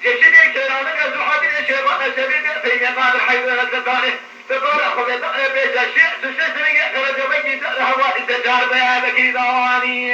جشدي كرانك زحدي شباب شبيب في مقام الحيوان الثاني تقول خذ بيت الشيء تشتري خرج بيت الهواء التجار بهذا كيداني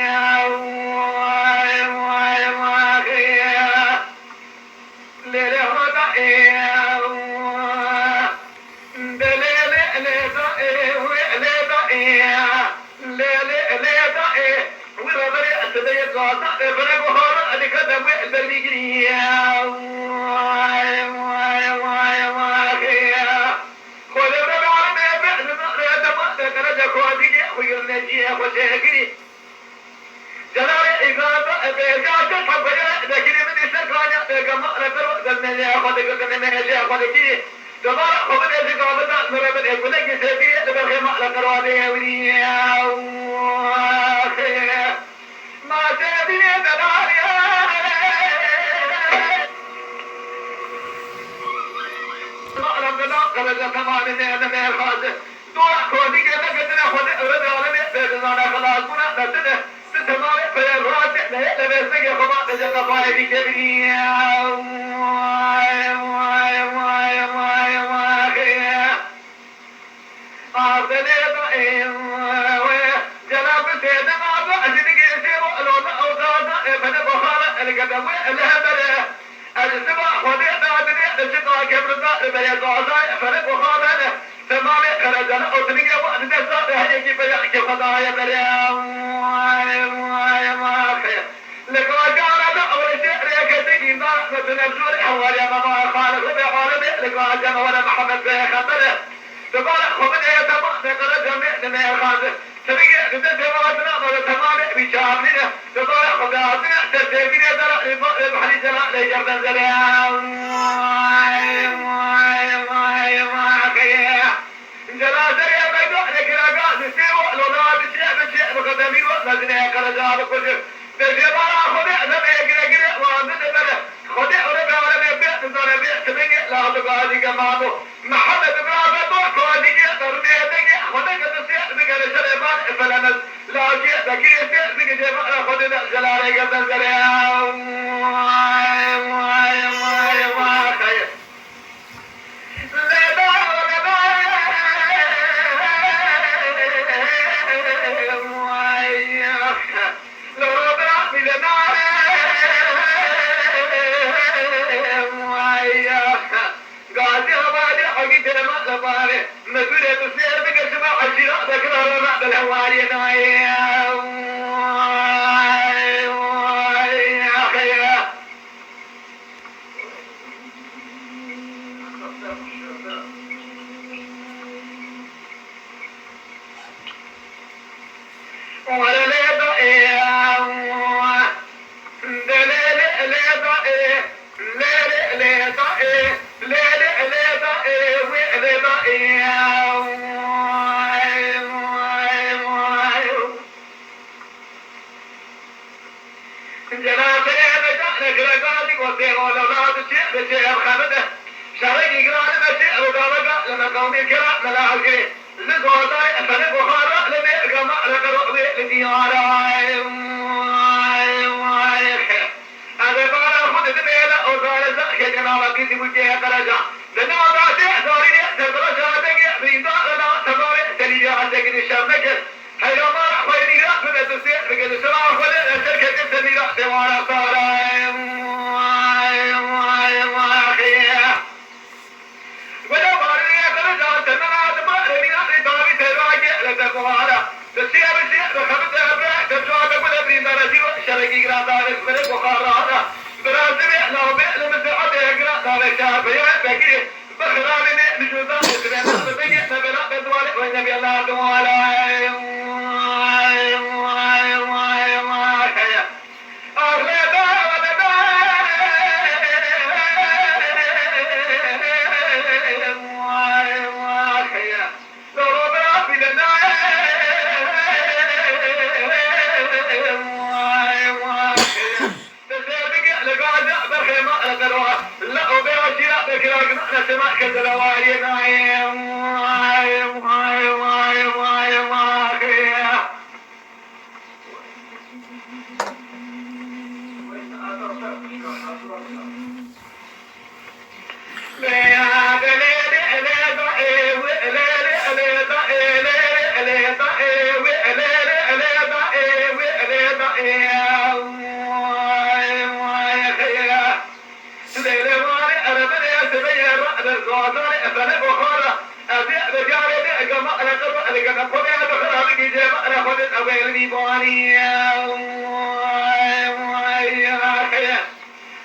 أبيل ديباني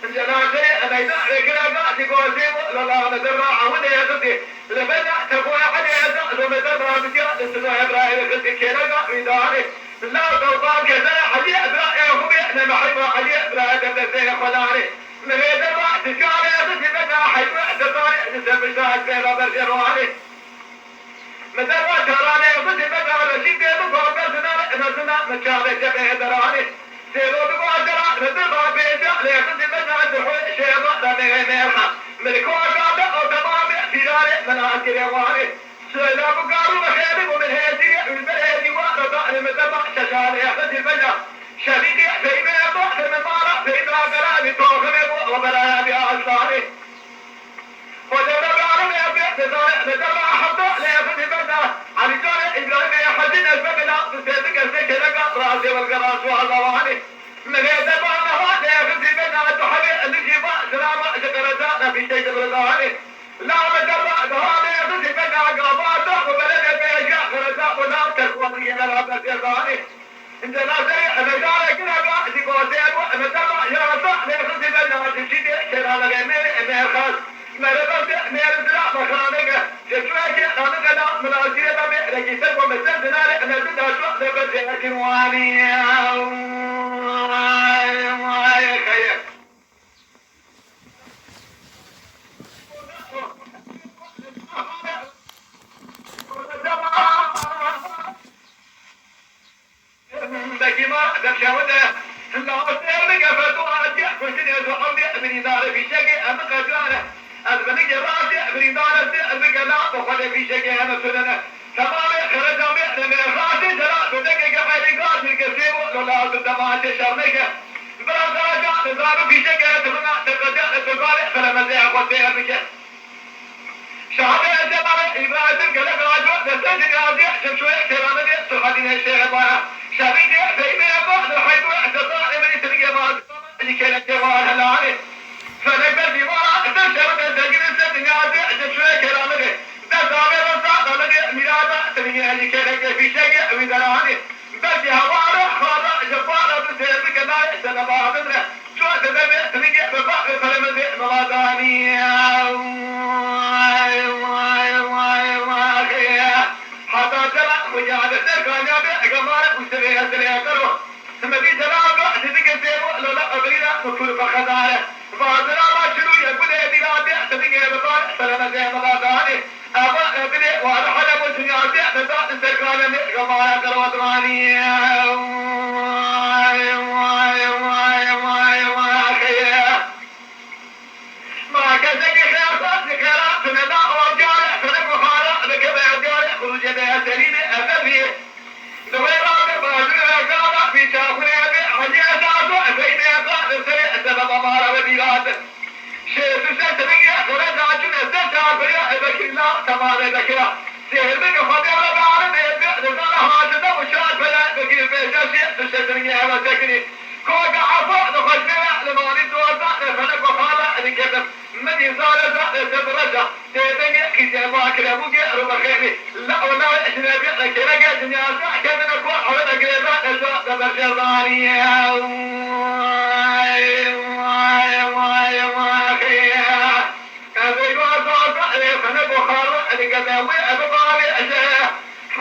جنازي أنا إذا رجلا تقولي لا نزرع عودي يا سيدي لبنا تقول عودي يا سيدي لبنا بجرا تسمع إبراهيم كذي كنا قاعدين لا توقع كذا حدي إبراهيم هو بيحنا محبة حدي إبراهيم كذا خلاني من هذا ما تكاد يا سيدي بنا حبة تقول تسمع شاهد بلا برجرواني مثل ما تراني يا سيدي بنا رشيد بقول بسنا مشارك جبهة دراني سيروا بقادرة نتبع بيجا لكن تبنى الدحوي شيطان لمغي ميرحة ملكوا قادة أو تمام في ذلك من أنكر يواني سيدا بقارو بخيري ومن هيدي من بلهدي وارضا لمتبع ششالي يحدث البجا شديدي في ميضا في ممارا في إذا قرابي توخمي وبلايا بأعصاري وجرب عربي أبيع نتبع حطا ليحدث البجا عن جانب إبراهيم يحدث البجا تسيدك السكرة راسي والقراص والله من هذا ما هذا يا في بنا تحبي اللي جيبا سلامة شكرتنا في شيء بالغالي لا مجرد هذا يا في بنا قرابات وبلد بيجا خرجا ولا تكون لا بالغالي انت لا زي انا قال كذا قاعد يقول انا ترى يا رب يا في بنا تشيد كذا لا غير انا خاص ما ربط ما رزق مخانك شويه انا قاعد من اجل ما رجيت ومسدنا انا بدي اشوف بس لكن واني دقيمة دبشاوده لا أستيرك فتوى أجيء كنتني أزوحوني من دار في شيء أما قدرانه أزبني جراسي من دار أزبك لا بخد في شيء أنا سننا تمام خرجوا من راسي ترى بدك قاعد قاعد كسيبو لا تدمعت شرنك بلا درجة نزار في شيء تمنع تقدر تقال فلما زي أخوتي أبيك شهادة جمال إبراهيم قال راجع نستنجد راجع شوية كلامه سبحان الشيخ بارا شبيك بين بعض الحيث اعتصام من تريا بعض اللي كان جوال هلاني فنقبل دماء تشرب تجلس الدنيا شوية كلامه ده صابر صار لك ميراث تريا اللي كان في شيء من دراني بس هوارا خارا جبارا بسير كذا سنبا بدر شو تدبي تريا ببعض فلم ملاداني حتى جرى مجاهدة كان جمارة وسرية سرية كرو ثم في جرى تدق الزيرو لولا أبريلا مكتوب بخدارة فاضلا ما شنو يقول يدي لا تدق بقال سلام زي ملاداني أبا أبري وأنا حدا مسنياتي نتا سرقان جمارة كرو دراني ما كذب خيارات ذكرات نداء وجارة فنبو خارق بكبع جارة خروج بها سليم أبري دويرات بازر أقارة في شاخر أبي حجي أساسو أبين أقارة سريع سبب أمارة وديرات شيء سنترية خرج عجل أساسا أبريا أبكي الله تمام ذكرة سير بك خبير بعرم يبقى نزال حاجة وشاد فلا بكي بيجاسي سنترية وتكني كوك عفو نخشنا لماني دوارتا فنك وخالا لكذب من يزال سبرجة تيبني كتابا كلابوك ربا خيري لا ولا اجنبي لكنك جنياسا كذنك وحولا قريبا نزال سبرجة فنك وخالا لكذب أبقى أجاه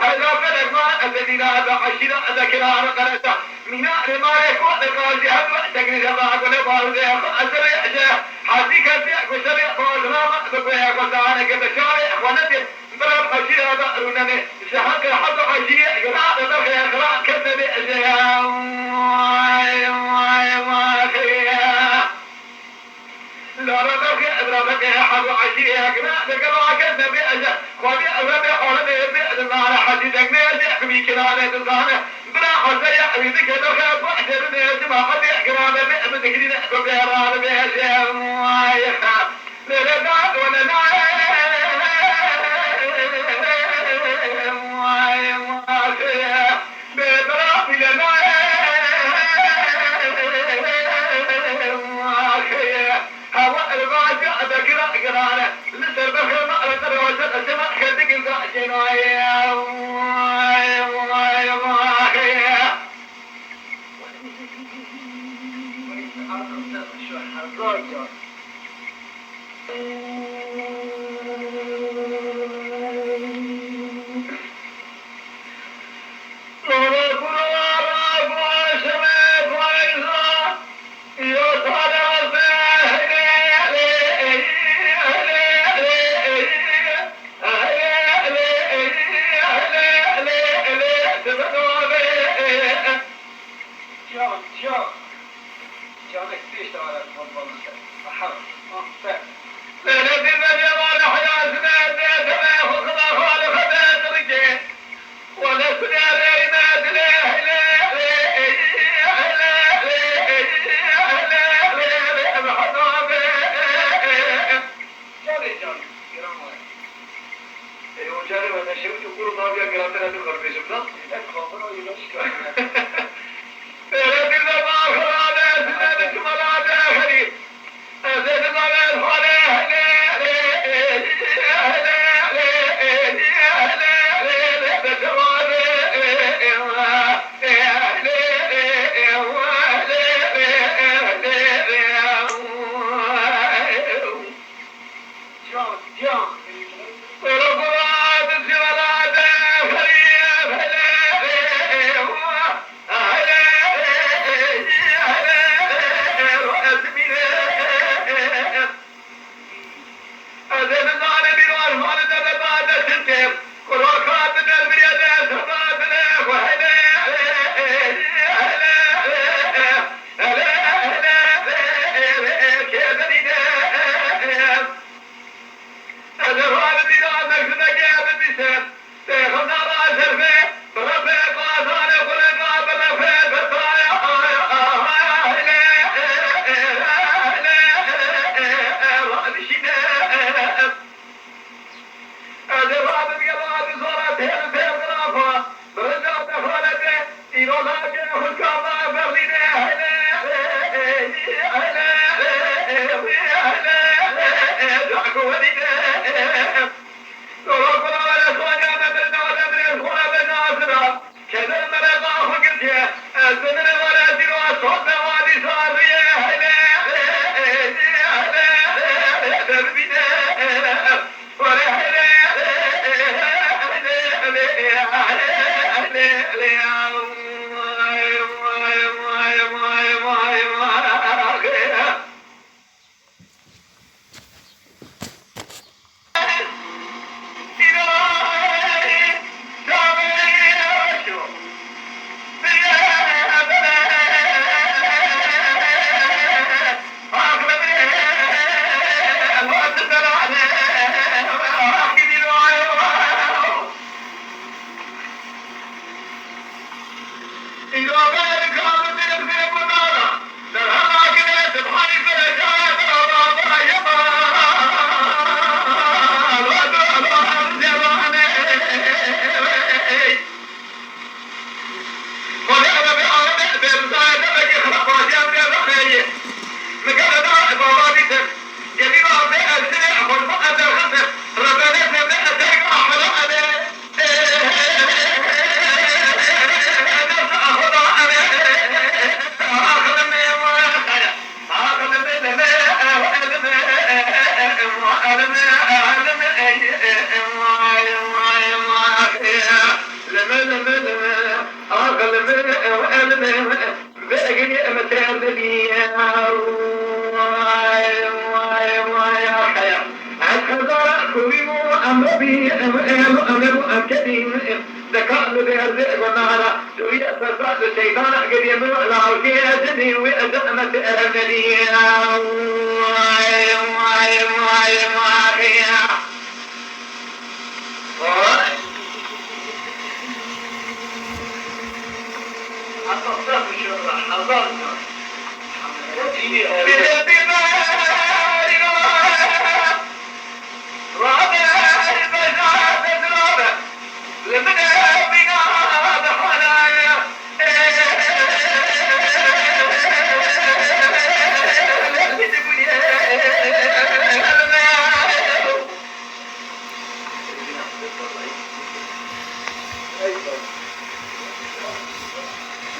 حيث فلك ما الذين أبعشنا ذكران قلتا من ما يكون لقاضي هدوء تقني سباق ونبار ذيخ أسرع جاه حسيك الزيق وسرع فوزنام بقيا قصانك بشارع ونبي برب خشيها بأرونني شحك الحظ خشيع قراء بخير قراء كذب أجاه لا ربك يا حظ عشيها قراء كذب أجاه خذي أغرب حولنا يبيع لله حديدك نيجح في كلامه تزانه بلا حزيا ويدك دخل وحده نيجمع قد يحكرام بأمدك لنا بقرار بيجاه موايخا لرضا ولنا موايخا بإضراب لنا موايخا هواء الغاجة ذكرى قرانه لسر بخير مأرى ترى وسر السماء كذك الغاجة نوايا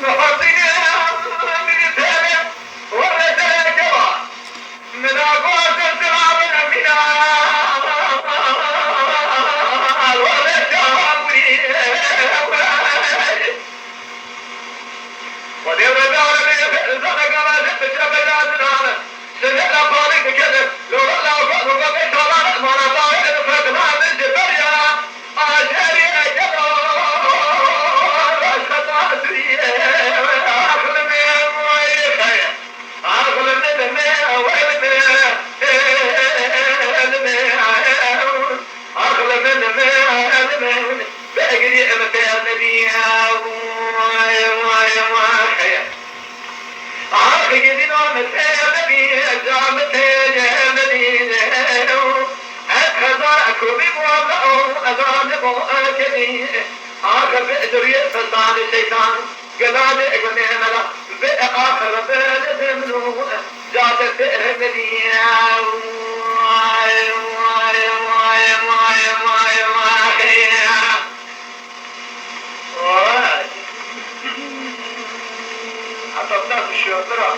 وحطينا من الثاني ولا تراجع أكني آخر بأدري فصان الشيطان قلاد إقبني ملا بآخر بلد منو جات تهمني عطفنا في الشوطرة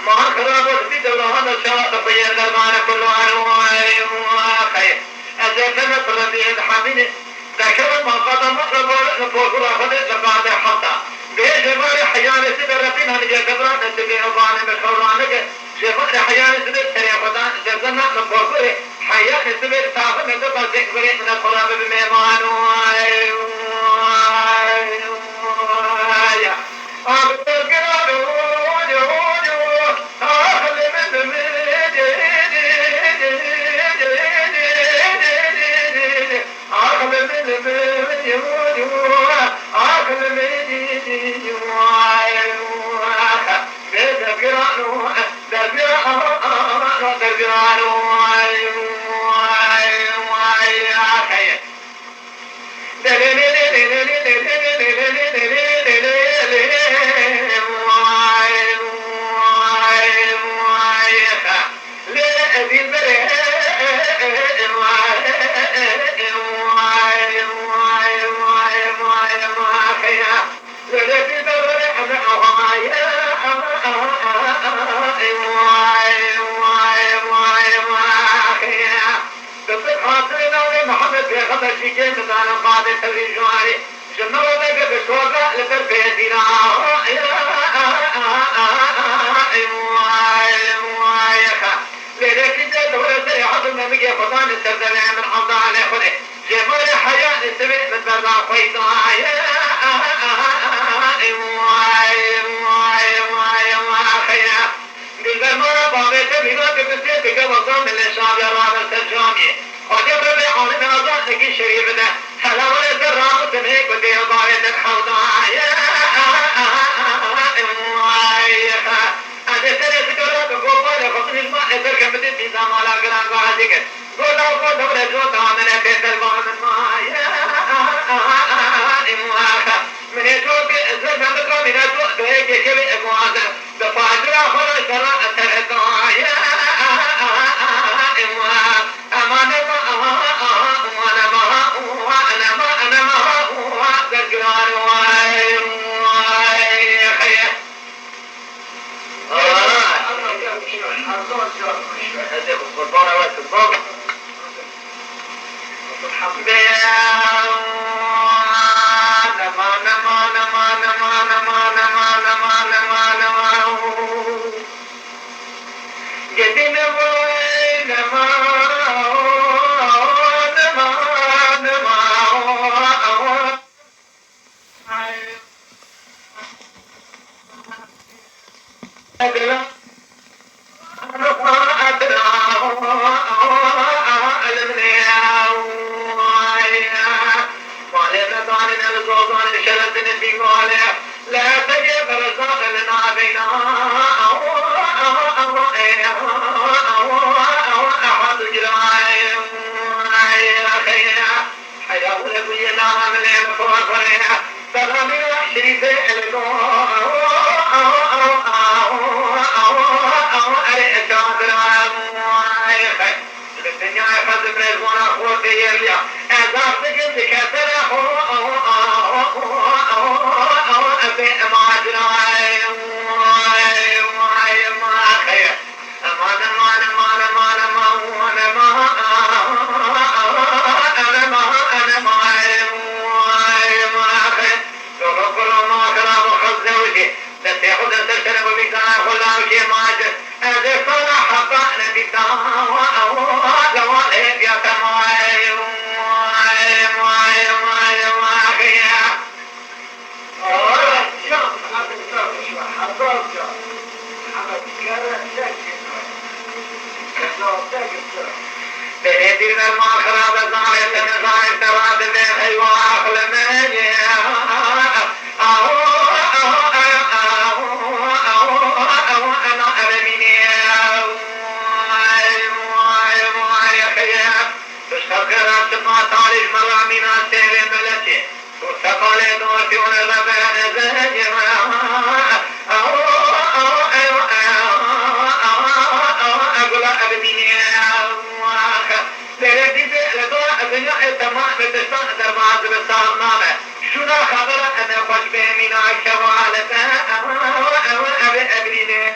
ما خرابت في دوران الشاطئ في الدرمان كل أنواع خير أزكنا تربيه الحميد ذكر ما قدم نفوق رافض لبعض حتى بجمال حيان سدرتنا نجكبران نتبه ظالم الحرانك جمال حيان سدر سريقضان جزنا نفوق حيان سدر تاخذ نتبه ذكبرين من الخراب بميمان محمد في خبر في جنة على بعض الرجال جمعوا لك بشوقة لتربيتنا لذلك جاء دولة سريعة المملكة فضان السردمع من عمضة على خده جمال حياة السبيل من برضا خويتا قلبر ما بابت بينات بسيطك وصام للشعب يرام الترجامي خاطر ربي عالم أزاد لكي شريف ده هلا ولا درام تنهيك ودي بابت الحوضة هذا سنة سكرات وقوبة لخطن الماء تركب بدي في زمان على قران بعدك قولا وقولا ورجوتا من بيت البعض الماء من يتوب زرنا مكرا من يتوب دوهيك كبي اقوانا بفاجر آخر شراء الترعي أمان ما أنا ما ذكران خير لا تجب رزاق لنا بينا أحد جرائي حياة لبينا من الفرقنا سلامي شريف الدنيا يخذ برزونا خوتي يريا أزاق تجد كثير أبي ما جرائي ما خير أنا ما تعرف مرة من السير ملكي وسقال دوتون ربنا زجما أقول أبني لردي لدوا أبني تمام بتسمع درباز بسامنا شنا خبر أنا خوش بمن الشوالة أبني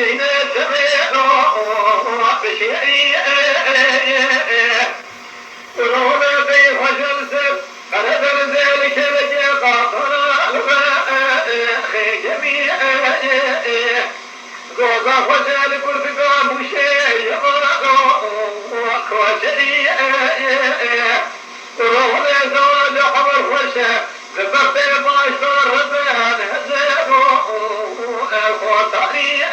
سینه تمیرو بشیری ورونه بی خجل سر قردر زیل کلکی قاطنا خیجمی گوزا خجل کرفگا موشه یمانو کوشری ورونه زواج حمر خوشه زبط باشتر ربان هزرو خوطاری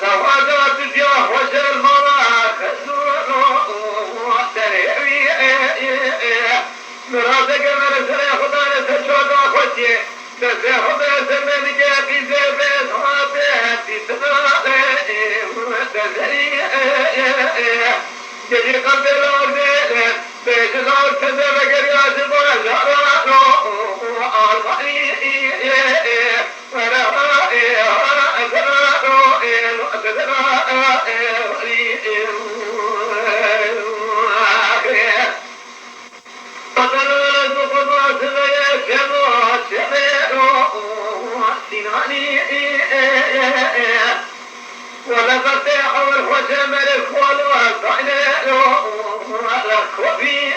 زواجات جا خوش الملاك سورو تريوي مرادك مرسل خدا نسجودا خوشي تسي خدا سمن جاتي زبت حابت تسنالي تسري جدي قلب الأرض بيت الأرض تزبك رياض بوزارو أرضي ولا فتح والحسن الكل والطعنة والكوفي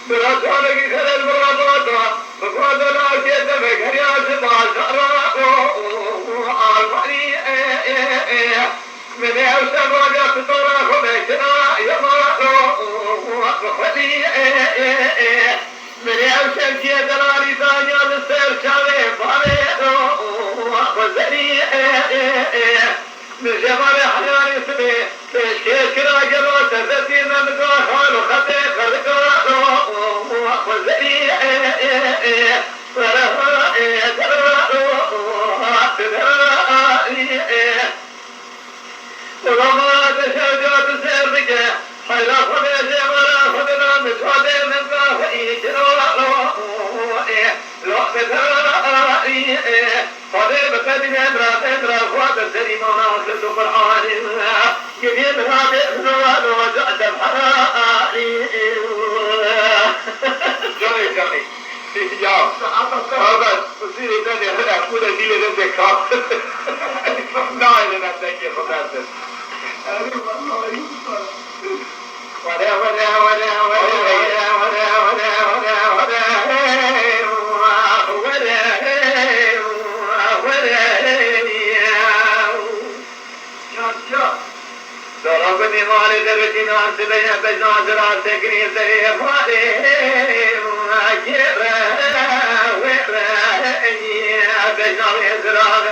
برسولك كل المرضات فقد لا كيد بكريات بازار عالماني من يوسف ويقطر خبيتنا يمارو وخلي من يوسف كيد الاري ثانية السير شاوي باريرو وخزري من جمال حياري سبي تشكيل كلا جلو تزدي من دخل وخطي خلقارو وخزري ولما تشجعت سيرك حيلا خبيز مرا خبنا متوادي من ضعفي جلو لو بترائي خبيب قدم امرا خوات السليمان أخذ القرآن يبين رابع بنوان وزعد بحرائي جاي يا هذا وسيلة ثانية هنا أقول دي لذلك لا إذا نتذكر خباتك ولا ولا ولا ضربني مالي دربتي ناس بين بزنازرات تقريب ذريع مالي بزنازرات زراغ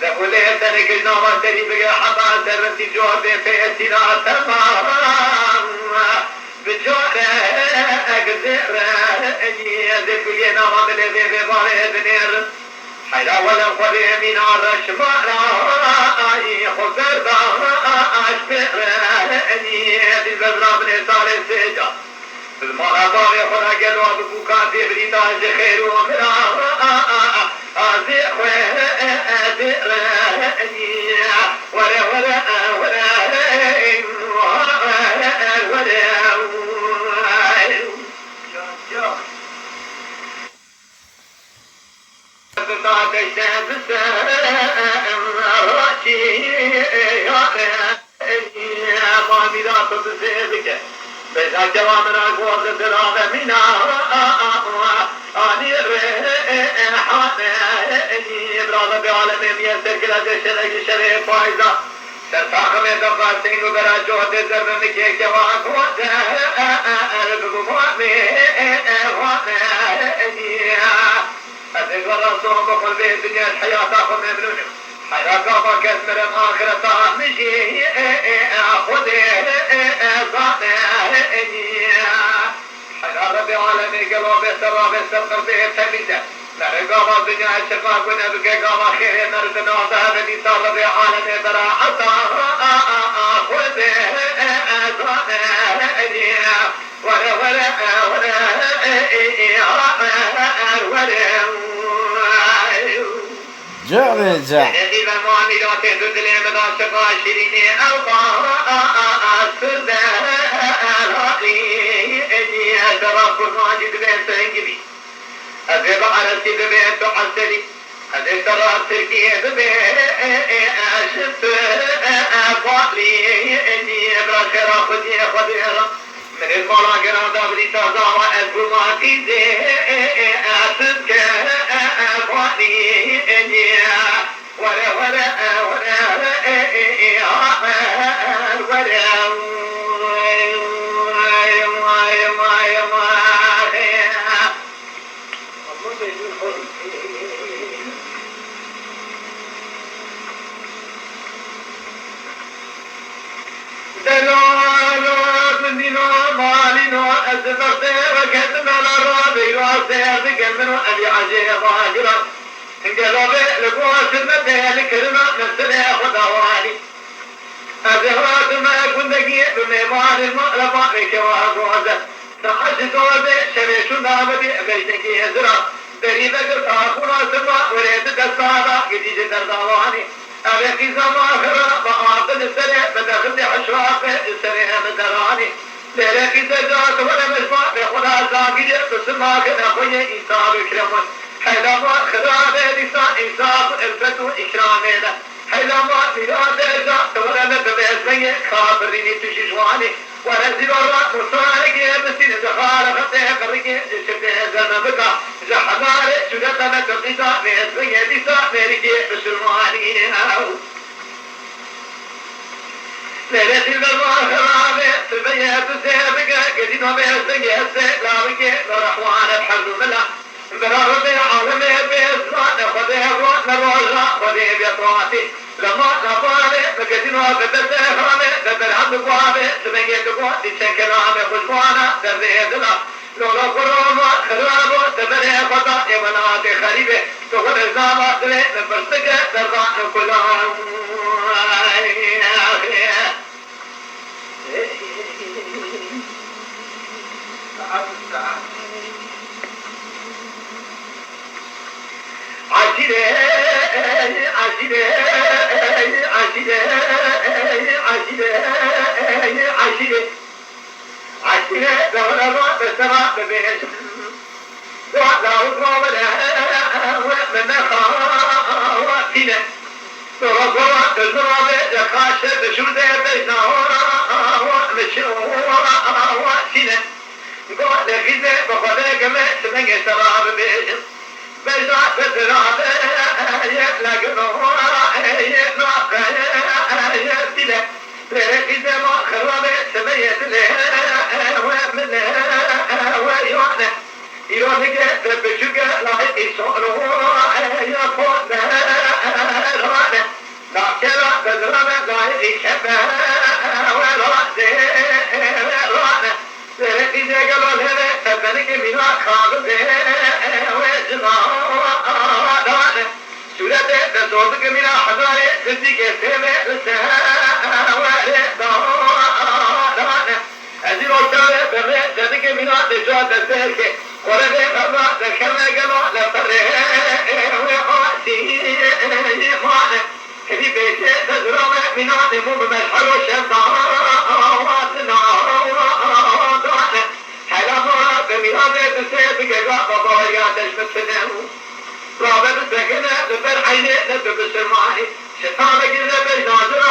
ذهولي تنك جنوان تري بقى حبا دربتي جواب فيتنا تمام بجوار أقدر ذكولي نام بلدي ببالي بنير حيلا ولا خذي من عرش ماراي خبر باش براني بالبزرا من صار السجا المرا باغي خنا قالوا بوكا في بريداج خير ومرا ازي خوي ادراني ولا ولا ولا بزا جوامنا قوض دراغ منا آني رحاني ابراغ بعالم ميسر كلا جشلق شريف فايزا سرطاق میں دفعہ سنگو برا جوہد زرن کے جوان قوض بقوامي أدق الرسول بقل بيه الدنيا الحياة أخذ مبنوني حياة قابا كسمر آخرة مشي أخذي ظاني حياة ربي عالمي قلوا بسر قلبي تميزة نرى قابا الدنيا الشفاء كنا بقى قابا خير نردنا ذهب نساء ربي عالمي براعة أخذي ظاني ولا ولا ولا جعل جعل إذا معاملات تدل من عشق عشرين أوقات سردالي إني أترك الماجد بين سنجبي أذهب على السيد بين تحسلي هذه ترى تركيا بأشف قالي إني برشرا خديرا من المرا قرادة بريتا زارا البماتي زي أشف قالي إني ولا دلالنا مالنا أزفرت وكتنا للرابي وأسير بكلمنا أبي عجيه ظاهرا انقلب لقوة المدى لكلمة نفسنا خدواني أزهرات ما كنت جيء بميمان المغربة بكواه وعزة نحجد بشريشنا بيتك يزرع دريبك تاخنا سما وريد دستانا جديد دردواني أبيكي زما خرا بآقل السرع بدخل حشواق السرع مدراني ليركي سجات ولا مجمع بخدا زاقية بسماك نخوية إنسان بكرمان حيلما خرا بلسان إنسان الفتو إكرامينا حيلما ميلاد إرجاء ولا نتبعزمية خابريني تشيشواني ونزل الرأس مصارك بسين زخار خطيه فرق شبه زنبك زحمار شدتنا تقيسا بأزمية ديسا ميريكي بسلماني ليلة البروا خرابة سبية تسيبك قدينة بأزمية سيلامك برحوان الحمد لله برابة عالمي بإزمان خذيه نروجا خذيه بيطواتي لما نفاري بقدينة بدرسه خرامي بدرحب قوامي سبية تقواتي شكرامي خشوانا درده دلا لولا قروما خرابو تبريه خطا يمناتي خريبه تخد الزامة دلي نبرسك درغان كلهم عشيرة عشيرة عشيرة عشيرة عشيرة عشيرة لولا بسماء ببيش وعلى وقوة ومن خواتنا وقوة الزرابة يخاشى بشودة بينا ومشواتنا قوة لغيزة بخوة كما سمعي سراب بيش بيزا بدرابة يلقنوا ينقى يبتلى لغيزة ما خرابة سميت لها ومنها ويوانا يوانك بشوكا لا يصوروا يقودنا رانا ناكرا بدرابة لا يشبه وراسه رانا لغيزة قالوا لها تبنك منا خالده وزغانا سورة تصورك منا حضاري تزيك سيمة لسهواري دانا أزيل وشاوة بمي تزيك منا تجواد الزيك قرده خبا تكما قما لفره وقاسي خانه كذي بيتي تزرامة منا نمو بمشحر وشمطان واتنا دانا حلما بميراده تسيبك قابا باريات اشمتنه رابط سكنه لبر عينه نبب السرماني شيطانك إذا بجنازه